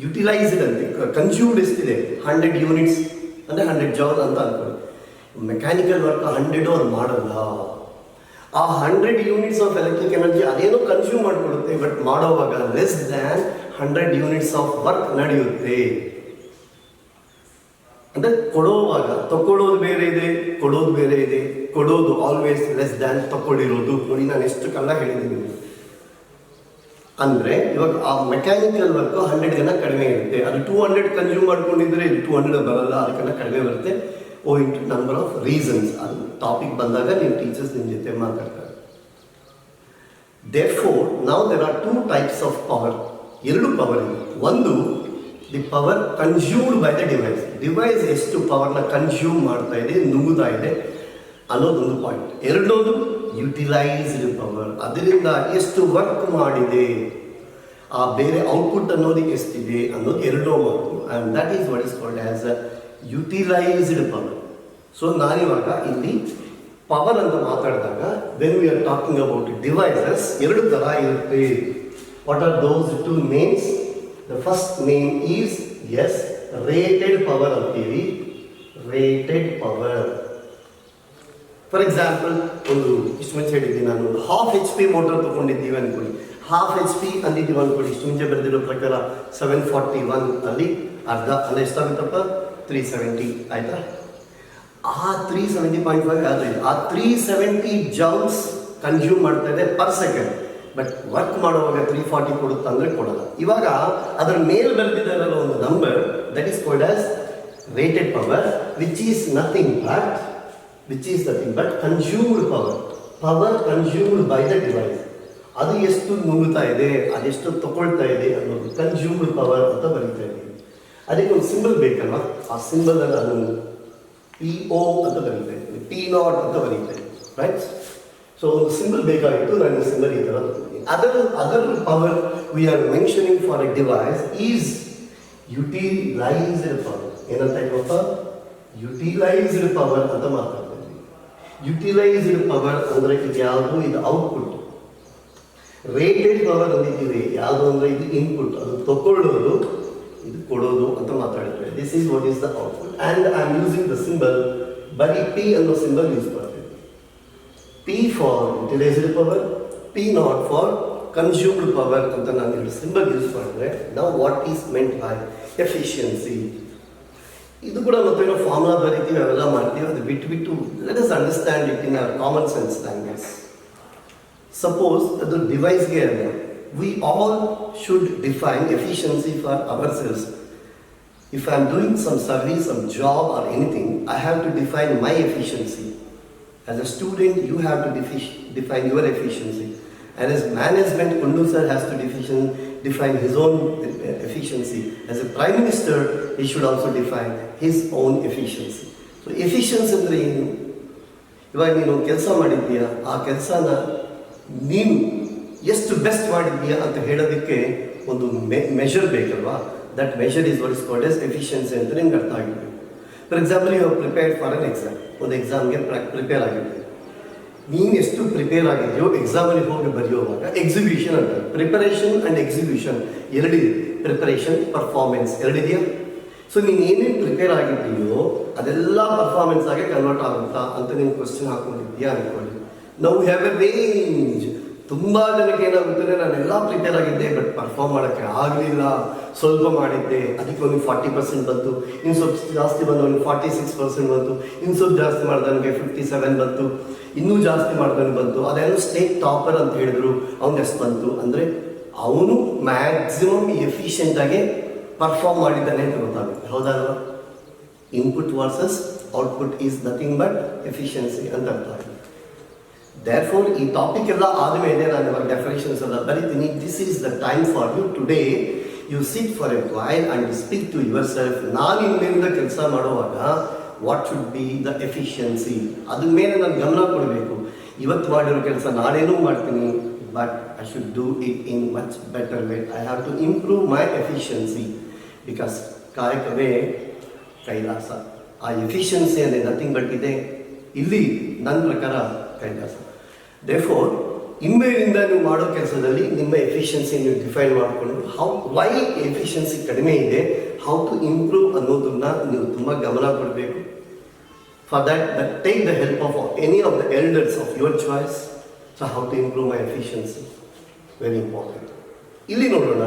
utilized ante consumed estide 100 units ಅಂದ್ರೆ 100 joule ಅಂತ ಅನ್ಕೊಳ್ಳಿ. Mechanical work 100 ಅವರು ಮಾಡಲ್ಲ. ಆ 100 ಯೂನಿಟ್ಸ್ ಆಫ್ ಎಲೆಕ್ಟ್ರಿಕ್ ಎನರ್ಜಿ ಅದೇನೋ ಕನ್ಸ್ಯೂಮ್ ಮಾಡಿಕೊಡುತ್ತೆ, ಬಟ್ ಮಾಡೋವಾಗ less than 100 units of work ನಡೆಯುತ್ತೆ. ಅಂದರೆ ಕೊಡೋವಾಗ ತಗೊಳ್ಳೋದು ಬೇರೆ ಇದೆ, ಕೊಡೋದು ಬೇರೆ ಇದೆ. ಕೊಡೋದು ಆಲ್ವೇಸ್ ಲೆಸ್ ದ್ಯಾನ್ ತಗೊಂಡಿರೋದು. ನೋಡಿ ನಾನು ಎಷ್ಟು ಕಲ್ಲ ಹೇಳಿದ್ದೀನಿ. ಅಂದರೆ ಇವಾಗ ಆ ಮೆಕ್ಯಾನಿಕಲ್ ವರ್ಕು 100 ಕಡಿಮೆ ಇರುತ್ತೆ. ಅದು 200 ಕನ್ಸ್ಯೂಮ್ ಮಾಡ್ಕೊಂಡಿದ್ರೆ ಇದು 200 ಬರಲ್ಲ, ಅದಕ್ಕೆಲ್ಲ ಕಡಿಮೆ ಬರುತ್ತೆ. Into number of reasons. ಅದು ಟಾಪಿಕ್ ಬಂದಾಗ ನೀವು ಟೀಚರ್ಸ್ ನಿಮ್ಮ ಜೊತೆ ಮಾತಾಡ್ತಾರೆ. Therefore, now there are two types of power. ಎರಡು ಪವರ್ ಇದೆ. ಒಂದು the power consumed by the device. Device ಎಷ್ಟು ಪವರ್ನ ಕನ್ಸ್ಯೂಮ್ ಮಾಡ್ತಾ ಇದೆ, ನುಂಗುತ್ತಾ ಇದೆ ಅನ್ನೋದೊಂದು ಪಾಯಿಂಟ್. ಎರಡೋದು utilised power. ಅದರಿಂದ ಎಷ್ಟು ವರ್ಕ್ ಮಾಡಿದೆ, ಆ ಬೇರೆ ಔಟ್ಪುಟ್ ಅನ್ನೋದಕ್ಕೆ ಎಷ್ಟಿದೆ ಅನ್ನೋದು ಎರಡೋ ಮಾತು. And that is what is called as a utilised power. So ನಾನಿವಾಗ ಇಲ್ಲಿ ಪವರ್ ಅಂತ ಮಾತಾಡಿದಾಗ when we are talking about devices ಎರಡು ಥರ ಇರುತ್ತೆ. What are those two names? The first name is, yes, rated power ಅಂತೀವಿ. Rated power. ಫಾರ್ ಎಕ್ಸಾಂಪಲ್, ಒಂದು ಇಷ್ಟು ಮುಂಚೆ ಹೇಳಿದ್ದೀನಿ ನಾನು, ಒಂದು ಹಾಫ್ HP ಮೋಟರ್ ತೊಗೊಂಡಿದ್ದೀವಿ ಅಂದ್ಕೊಳ್ಳಿ. ಹಾಫ್ HP ಅಂದಿದ್ದೀವಿ ಅಂದ್ಕೊಳ್ಳಿ. ಇಷ್ಟು ಮುಂಚೆ ಬರೆದಿರೋ ಪ್ರಕಾರ 741 ಅಲ್ಲಿ ಅರ್ಧ ಅಂದರೆ ಎಷ್ಟಾಗುತ್ತಪ್ಪ? 370 ಆಯ್ತಾ? ಆ 370.5 ಆವರೇಜ್, ಆ 370 ಜೌಲ್ಸ್ ಕನ್ಸ್ಯೂಮ್ ಮಾಡ್ತಾ ಇದೆ ಪರ್ ಸೆಕೆಂಡ್. ಬಟ್ ವರ್ಕ್ ಮಾಡುವಾಗ 340 ಕೊಡುತ್ತಾ ಅಂದರೆ ಕೊಡಲ್ಲ. ಇವಾಗ ಅದರ ಮೇಲೆ ಬರೆದಿದ್ದಾರಲ್ಲ ಒಂದು number, that is called as rated power, which is nothing but consumed power consumed by the device. ಅದು ಎಷ್ಟು ನುಂಗುತ್ತಾ ಇದೆ, ಅದೆಷ್ಟು ತಗೊಳ್ತಾ ಇದೆ ಅನ್ನೋದು ಕನ್ಸ್ಯೂಮ್ಡ್ ಪವರ್ ಅಂತ ಬರೀತಾ ಇದ್ದೀವಿ. ಅದಕ್ಕೆ ಒಂದು ಸಿಂಬಲ್ ಬೇಕಲ್ವಾ? ಆ ಸಿಂಬಲ್ ನಾನು PO ಅಂತ ಬರೀತಾ ಇದ್ದೀನಿ, P0 ಅಂತ ಬರೀತಾ ಇದ್ದೀನಿ, ರೈಟ್? ಸೊ ಒಂದು ಸಿಂಬಲ್ ಬೇಕಾಗಿತ್ತು, ನಾನು ಸಿಂಬಲ್ ಈ ಥರ other power we are mentioning for a device is utilised power. ಏನಂತ ಇರುವಪ್ಪ? ಯುಟಿಲೈಸ್ಡ್ ಪವರ್ ಅಂತ ಮಾತಾಡ್ತಾ ಇದ್ದೀವಿ. ಯುಟಿಲೈಸ್ಡ್ ಪವರ್ ಅಂದರೆ ಇದು ಯಾವುದು? ಇದು ಔಟ್ಪುಟ್. ರೇಟೆಡ್ ಪವರ್ ಅಂದಿದ್ದೀವಿ ಯಾವುದು ಅಂದರೆ ಇದು ಇನ್ಪುಟ್, ಅದು ತಗೊಳ್ಳೋದು, ಇದು ಕೊಡೋದು ಅಂತ ಮಾತಾಡ್ತೇವೆ. This is what is the output. And I am using the symbol, ಬರೀ P ಅನ್ನೋ ಸಿಂಬಲ್ ಯೂಸ್ ಮಾಡ್ತೀವಿ. P for utilised power, P0 for consumed power ಅಂತ ನಾನು ಇಲ್ಲಿ ಸಿಂಬಲ್ ಯೂಸ್ ಮಾಡಿದ್ರೆ, ನಾವು what is meant by efficiency. ಇದು ಕೂಡ ಮತ್ತೇನೋ ಫಾರ್ಮುಲಾ ಬರೀತೀವಿ, ಅವೆಲ್ಲ ಮಾಡ್ತೀವಿ. ಅದು ಬಿಟ್ಟು let us understand it in our common sense language. Suppose ಅದು ಡಿವೈಸ್ಗೆ ಅಲ್ಲ, we all should define efficiency for ourselves. If I am doing some service, some job or anything, I have to define my efficiency. As a student, you have to define your efficiency. And as management, Konnur sir has to define his own efficiency. As a Prime Minister, he should also define his own efficiency. So efficiency ಅಂದರೆ ಏನು? ಇವಾಗ ನೀನು ಕೆಲಸ ಮಾಡಿದ್ದೀಯಾ, ಆ ಕೆಲಸನ ನೀನು ಎಷ್ಟು ಬೆಸ್ಟ್ ಮಾಡಿದ್ದೀಯಾ ಅಂತ ಹೇಳೋದಕ್ಕೆ ಒಂದು ಮೆಷರ್ ಬೇಕಲ್ವಾ? That measure is what is called as efficiency ಅಂತ ನಿಮ್ಗೆ ಅರ್ಥ ಆಗಿರಬೇಕು. For example, you have prepared for an exam. ಒಂದು ಎಕ್ಸಾಮ್ಗೆ ಪ್ರಿಪೇರ್ ಆಗಿರ್ತೀವಿ. ನೀನು ಎಷ್ಟು ಪ್ರಿಪೇರ್ ಆಗಿದೆಯೋ ಎಕ್ಸಾಮಲ್ಲಿ ಹೋಗಿ ಬರೆಯುವಾಗ ಎಕ್ಸಿಕ್ಯೂಷನ್ ಅಂತ. ಪ್ರಿಪರೇಷನ್ ಆ್ಯಂಡ್ ಎಕ್ಸಿಕ್ಯೂಷನ್ ಎರಡಿದೆ. ಪ್ರಿಪರೇಷನ್, ಪರ್ಫಾರ್ಮೆನ್ಸ್ ಎರಡಿದೆಯಾ? ಸೊ ನೀನು ಏನೇನು ಪ್ರಿಪೇರ್ ಆಗಿದ್ದೀಯೋ ಅದೆಲ್ಲ ಪರ್ಫಾರ್ಮೆನ್ಸ್ ಆಗಿ ಕನ್ವರ್ಟ್ ಆಗುತ್ತಾ ಅಂತ ನೀನು ಕ್ವಶನ್ ಹಾಕೊಂಡಿದ್ದೀಯಾ ಅಂದ್ಕೊಳ್ಳಿ. ನಾವು ಹ್ಯಾವ್ ಎ ರೇಂಜ್. ತುಂಬ ಜನಕ್ಕೆ ಏನಾಗುತ್ತದೆ, ನಾನೆಲ್ಲ ಪ್ರಿಪೇರ್ ಆಗಿದ್ದೆ ಬಟ್ ಪರ್ಫಾರ್ಮ್ ಮಾಡೋಕ್ಕೆ ಆಗಲಿಲ್ಲ, ಸ್ವಲ್ಪ ಮಾಡಿದ್ದೆ, ಅದಕ್ಕೆ ಒಂದು 40% ಬಂತು, ಇನ್ನು ಸ್ವಲ್ಪ ಜಾಸ್ತಿ ಬಂದವನಿಗೆ 46% ಬಂತು, ಇನ್ನು ಸ್ವಲ್ಪ ಜಾಸ್ತಿ ಮಾಡಿದವನಿಗೆ 57 ಬಂತು, ಇನ್ನೂ ಜಾಸ್ತಿ ಮಾಡಿದವನಿಗೆ ಬಂತು, ಅದೇನೋ ಸ್ಟೇಟ್ ಟಾಪರ್ ಅಂತ ಹೇಳಿದ್ರು, ಅವ್ನಿಗೆ ಎಷ್ಟು ಬಂತು. ಅಂದರೆ ಅವನು ಮ್ಯಾಕ್ಸಿಮಮ್ ಎಫಿಷಿಯೆಂಟಾಗಿ ಪರ್ಫಾರ್ಮ್ ಮಾಡಿದ್ದಾನೆ ಅಂತ ಗೊತ್ತಾಗುತ್ತೆ, ಹೌದಲ್ವಾ? Input versus output is nothing but efficiency ಅಂತ ಅರ್ಥ ಆಗಿದೆ. Therefore, ಈ ಟಾಪಿಕ್ ಎಲ್ಲ ಆದಮೇಲೆ ನಾನು ಇವಾಗ ಡೆಫಿನೇಷನ್ಸ್ ಎಲ್ಲ ಬರೀತೀನಿ. This is the time for you today. You sit for a while and speak to yourself. ನಾನು ಇನ್ಮೇಲಿಂದ ಕೆಲಸ ಮಾಡುವಾಗ what should be the efficiency, ಅದ್ರ ಮೇಲೆ ನಾನು ಗಮನ ಕೊಡಬೇಕು. ಇವತ್ತು ಮಾಡಿರೋ ಕೆಲಸ ನಾಳೇನೂ ಮಾಡ್ತೀನಿ, but I should do it in much better way. I have to improve my efficiency because ಕಾಯಕವೇ ಕೈಲಾಸ. ಆ ಎಫಿಷಿಯನ್ಸಿ ಅಂದರೆ ನಥಿಂಗ್ ಬಟ್ ಇದೆ ಇಲ್ಲಿ ನನ್ನ ಪ್ರಕಾರ ಕೈಲಾಸ. ದೇರ್ಫೋರ್ ಇನ್ಮೇಲಿಂದ ನೀವು ಮಾಡೋ ಕೆಲಸದಲ್ಲಿ ನಿಮ್ಮ ಎಫಿಷಿಯನ್ಸಿ ನೀವು ಡಿಫೈನ್ ಮಾಡಿಕೊಂಡು ವೈ ಎಫಿಷಿಯನ್ಸಿ ಕಡಿಮೆ ಇದೆ, ಹೌ ಟು ಇಂಪ್ರೂವ್ ಅನ್ನೋದನ್ನ ನೀವು ತುಂಬ ಗಮನ ಕೊಡಬೇಕು. For that take the help of any of the elders of your choice. So how to improve my efficiency, very important. ಇಲ್ಲಿ ನೋಡೋಣ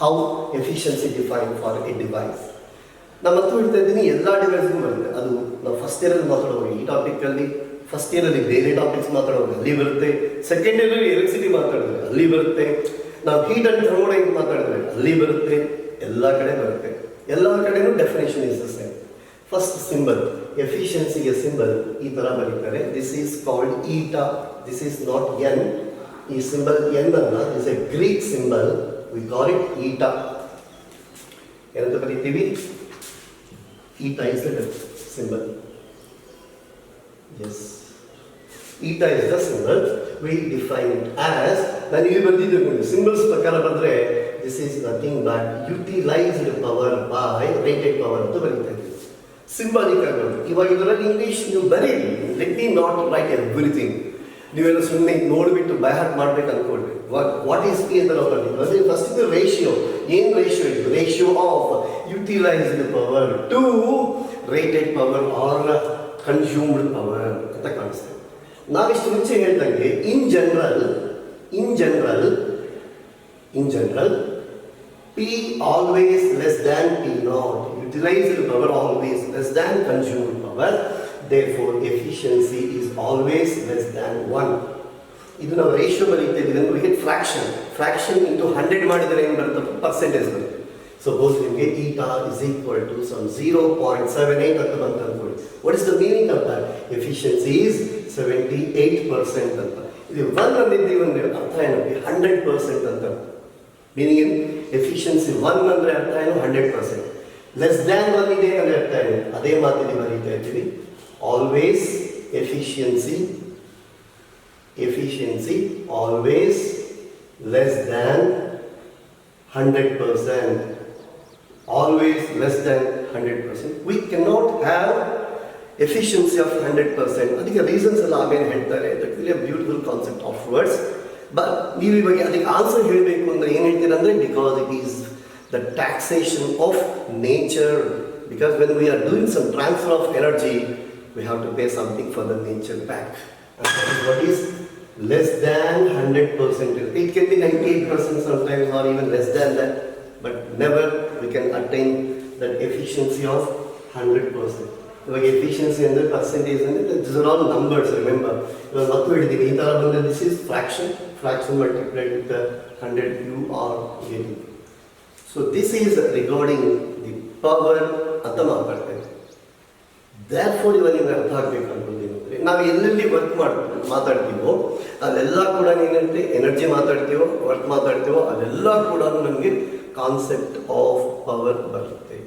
how efficiency define for a device. ನಾನು ಮತ್ತೆ ಹೇಳ್ತಾ ಇದ್ದೀನಿ, ಎಲ್ಲ ಡಿವೈಸ್ಗೂ ಬರುತ್ತೆ. ಅದು ನಾವು ಫಸ್ಟ್ ಇಯರಲ್ಲಿ ಮಾತಾಡುವಾಗ ಈ ಟಾಪಿಕಲ್ಲಿ, ಫಸ್ಟ್ ಇಯರಲ್ಲಿ ಬೇರೆ ಟಾಪಿಕ್ಸ್ ಮಾತಾಡುವಾಗ ಅಲ್ಲಿ ಬರುತ್ತೆ, ಸೆಕೆಂಡ್ ಇಯರಲ್ಲಿ ಎಲೆಕ್ಟ್ರಿಸಿಟಿ ಮಾತಾಡಿದ್ರೆ ಅಲ್ಲಿ ಬರುತ್ತೆ, ನಾವು ಹೀಟ್ ಆ್ಯಂಡ್ ಥರ್ಮೋಡೈನಮಿಕ್ಸ್ ಮಾತಾಡಿದ್ರೆ ಅಲ್ಲಿ ಬರುತ್ತೆ, ಎಲ್ಲ ಕಡೆ ಬರುತ್ತೆ. ಎಲ್ಲ ಕಡೆನೂ definition is the same. First symbol, ಎಫಿಷಿಯನ್ಸಿಗೆ ಸಿಂಬಲ್ ಈ ಥರ ಬರೀತಾರೆ. This is called eta. This is not N. ಈ ಸಿಂಬಲ್ ಎನ್ ಅಲ್ಲ, this a Greek symbol. We call it eta. ಏನಂತ ಬರೀತೀವಿ? Eta is the symbol. Yes. Eta is the symbol. We define it as, ನಾನು ಇಲ್ಲಿ ಬಂದಿದ್ದೇನೆ symbols ಪ್ರಕಾರ ಬಂದರೆ, this is nothing but utilised power by rated power ಅಂತ ಬರೀತಾ ಇದ್ದೀವಿ. ಸಿಂಬಾಲಿಕ್ ಆಗೋದು. ಇವಾಗ ಇದರಲ್ಲಿ ಇಂಗ್ಲೀಷ್ ನೀವು ಬರೀರಿ. Let me not write everything. ನೀವೆಲ್ಲ ಸುಮ್ಮನೆ ನೋಡಿಬಿಟ್ಟು ಬೈ ಹಾರ್ಟ್ ಮಾಡ್ಬೇಕು ಅನ್ಕೊಳ್ರಿ. ವಾಟ್ ಈಸ್ ಪಿ ಅಂತ ನಾವು ಬರ್ತೀವಿ. ಫಸ್ಟ್ ಇದು ರೇಷಿಯೋ. ಏನು ರೇಷಿಯೋ ಇದು? Ratio of utilised power to rated power or consumed power ಅಂತ ಕಾಣಿಸ್ತೇವೆ. ನಾವಿಷ್ಟು ಮುಂಚೆ ಹೇಳ್ದಂಗೆ in general P always less than P naught. Utilized power always less than consumed power. Therefore, efficiency is always less than 1. ಇದು ನಾವು ratio ಬರೀತೇವೆ. ಇದನ್ನು we get fraction into 100 ಮಾಡಿದರೆ ಏನು ಬರುತ್ತೆ? ಪರ್ಸೆಂಟೇಜ್ ಬರುತ್ತೆ. ಸಪೋಸ್ ನಿಮಗೆ eta is equal to some 0.78 ಅಂತ ಬಂತ ಅನ್ಕೊಳ್ಳಿ. What is the meaning of that? Efficiency is 78% ಅಂತ. ಇದು 1 ಅಂದಿದ್ದೀವಿ ಅಂದರೆ ಅರ್ಥ ಏನಂದ್ರೆ 100% ಅಂತ. ಮೀನಿಂಗ್ ಏನು? ಎಫಿಷಿಯನ್ಸಿ 1 ಅಂದರೆ ಅರ್ಥ ಏನು? 100%. ಲೆಸ್ ದ್ಯಾನ್ 1 ಇದೆ ಅಂದರೆ ಅರ್ಥ ಏನು? ಅದೇ ಮಾತಿಗೆ ಬರೀತಾ ಇದ್ದೀವಿ. Always efficiency always less than 100%. Always less than 100%. We cannot have efficiency of 100%. ಅದಕ್ಕೆ ರೀಸನ್ಸ್ ಎಲ್ಲ ಆಮೇಲೆ ಹೇಳ್ತಾರೆ. That will a beautiful concept afterwards. But ನೀವು ಇವಾಗ ಅದಕ್ಕೆ ಆನ್ಸರ್ ಹೇಳಬೇಕು ಅಂದರೆ ಏನು ಹೇಳ್ತೀರ ಅಂದರೆ, because it is the taxation of nature. Because when we are doing some transfer of energy, we have to pay something for the nature back. What is less than 100%? It can be 98% sometimes or even less than that, but never we can attain that efficiency of 100%. ಇವಾಗ efficiency ಅಂದರೆ percentage ಅಂದರೆ this are all numbers. Remember, ಇವಾಗ ಮತ್ತು ಹಿಡಿದೀವಿ ಈ ಥರ ಬಂದರೆ this is fraction multiplied with 100 you are getting. So this is regarding the power ಅಂತ ಮಾತಾಡ್ತೇವೆ. ದೇರ್ಫೋರ್ ಇವಾಗ ನಿಮ್ಗೆ ಅರ್ಥ ಆಗಬೇಕು ಅನ್ನೋದೇನು ಅಂದರೆ, ನಾವು ಎಲ್ಲೆಲ್ಲಿ ವರ್ಕ್ ಮಾತಾಡ್ತೀವೋ ಅಲ್ಲೆಲ್ಲ ಕೂಡ ಏನಂತೆ ಎನರ್ಜಿ ಮಾತಾಡ್ತೀವೋ ವರ್ಕ್ ಮಾತಾಡ್ತೀವೋ ಅಲ್ಲೆಲ್ಲ ಕೂಡ ನಮಗೆ ಕಾನ್ಸೆಪ್ಟ್ ಆಫ್ ಪವರ್ ಬರುತ್ತೆ.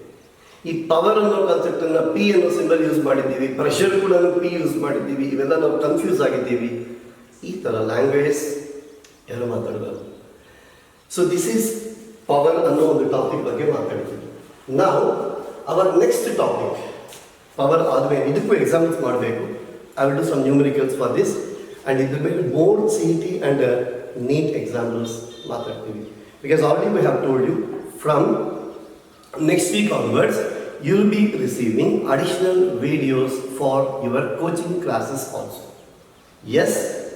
ಈ ಪವರ್ ಅನ್ನೋ ಕಾನ್ಸೆಪ್ಟನ್ನು ಪಿ ಅನ್ನೋ ಸಿಂಬಲ್ ಯೂಸ್ ಮಾಡಿದ್ದೀವಿ, ಪ್ರೆಷರ್ ಕೂಡ ಪಿ ಯೂಸ್ ಮಾಡಿದ್ದೀವಿ. ಇವೆಲ್ಲ ನಾವು ಕನ್ಫ್ಯೂಸ್ ಆಗಿದ್ದೀವಿ. ಈ ಥರ ಲ್ಯಾಂಗ್ವೇಜ್ ಯಾರು ಮಾತಾಡಬಾರ್ದು. ಸೊ ದಿಸ್ ಈಸ್ ಪವರ್ ಅನ್ನೋ ಒಂದು ಟಾಪಿಕ್ ಬಗ್ಗೆ ಮಾತಾಡ್ತೀವಿ. ನಾವು ಅವರ್ ನೆಕ್ಸ್ಟ್ ಟಾಪಿಕ್ ಪವರ್ ಆದಮೇಲೆ ಇದಕ್ಕೂ ಎಕ್ಸಾಮ್ಸ್ ಮಾಡಬೇಕು. I will do some numericals for this and ಇದ್ರ ಮೇಲೆ board CET and NEET examples ಮಾತಾಡ್ತೀವಿ. Because already we have told you, from next week onwards, you will be receiving additional videos for your coaching classes also. Yes,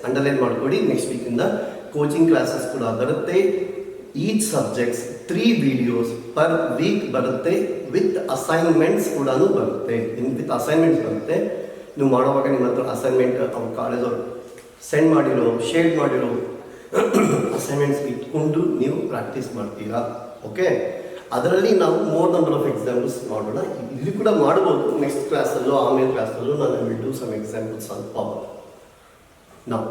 underline ಮಾಡ್ಕೊಳ್ಳಿ. next week in the coaching classes ಕೂಡ ಬರುತ್ತೆ. each subjects 3 videos per week ಬರುತ್ತೆ. with assignments ಕೂಡ ಬರುತ್ತೆ. with assignments ಬರುತ್ತೆ. ನೀವು ಮಾಡುವಾಗ ನಿಮ್ಮ ಹತ್ರ ಅಸೈನ್ಮೆಂಟ್ ಅವ್ರ ಕಾಲೇಜವ್ರು ಸೆಂಡ್ ಮಾಡಿರೋ ಶೇರ್ ಮಾಡಿರೋ ಅಸೈನ್ಮೆಂಟ್ಸ್ ಇಟ್ಕೊಂಡು ನೀವು ಪ್ರಾಕ್ಟೀಸ್ ಮಾಡ್ತೀರಾ. ಓಕೆ, ಅದರಲ್ಲಿ ನಾವು ಮೋರ್ ನಂಬರ್ ಆಫ್ ಎಕ್ಸಾಂಪಲ್ಸ್ ಮಾಡೋಣ. ಇಲ್ಲಿ ಕೂಡ ಮಾಡ್ಬೋದು. ನೆಕ್ಸ್ಟ್ ಕ್ಲಾಸಲ್ಲೂ ಆಮೇಲೆ ಕ್ಲಾಸಲ್ಲೂ ನಾನು will do some examples on power. ನಾವು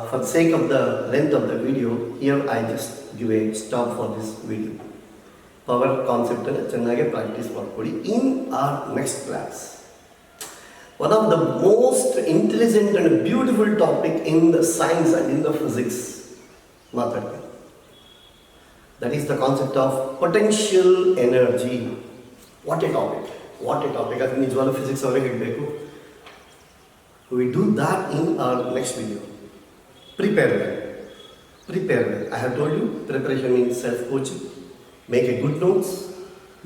for the sake of the length of the video here I just give a stop for this video. Power ಕಾನ್ಸೆಪ್ಟನ್ನು ಚೆನ್ನಾಗಿ ಪ್ರಾಕ್ಟೀಸ್ ಮಾಡ್ಕೊಳ್ಳಿ. In our next class, one of the most intelligent and beautiful topic in the science and in the physics mathematics, that is the concept of potential energy. What a topic adu nijwala physics avare helbeku. We do that in our next video. Prepare well. I have told you preparation means self coaching. Make a good notes,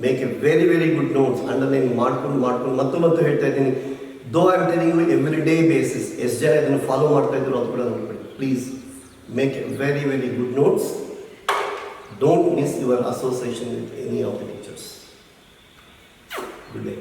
make a very very good notes. Underline ಮಾಡ್ಕೊಂಡು ಮತ್ತು ಹೇಳ್ತಾ ಇದ್ದೀನಿ. Though I am telling you every day basis, ಎಷ್ಟು ಜನ ಇದನ್ನು follow ಮಾಡ್ತಾ ಇದ್ರು ಅದು ಕೂಡ ನೋಡ್ಕೊಳ್ಳಿ. Please make A very very good notes. Don't miss your association with any of the teachers. Good day.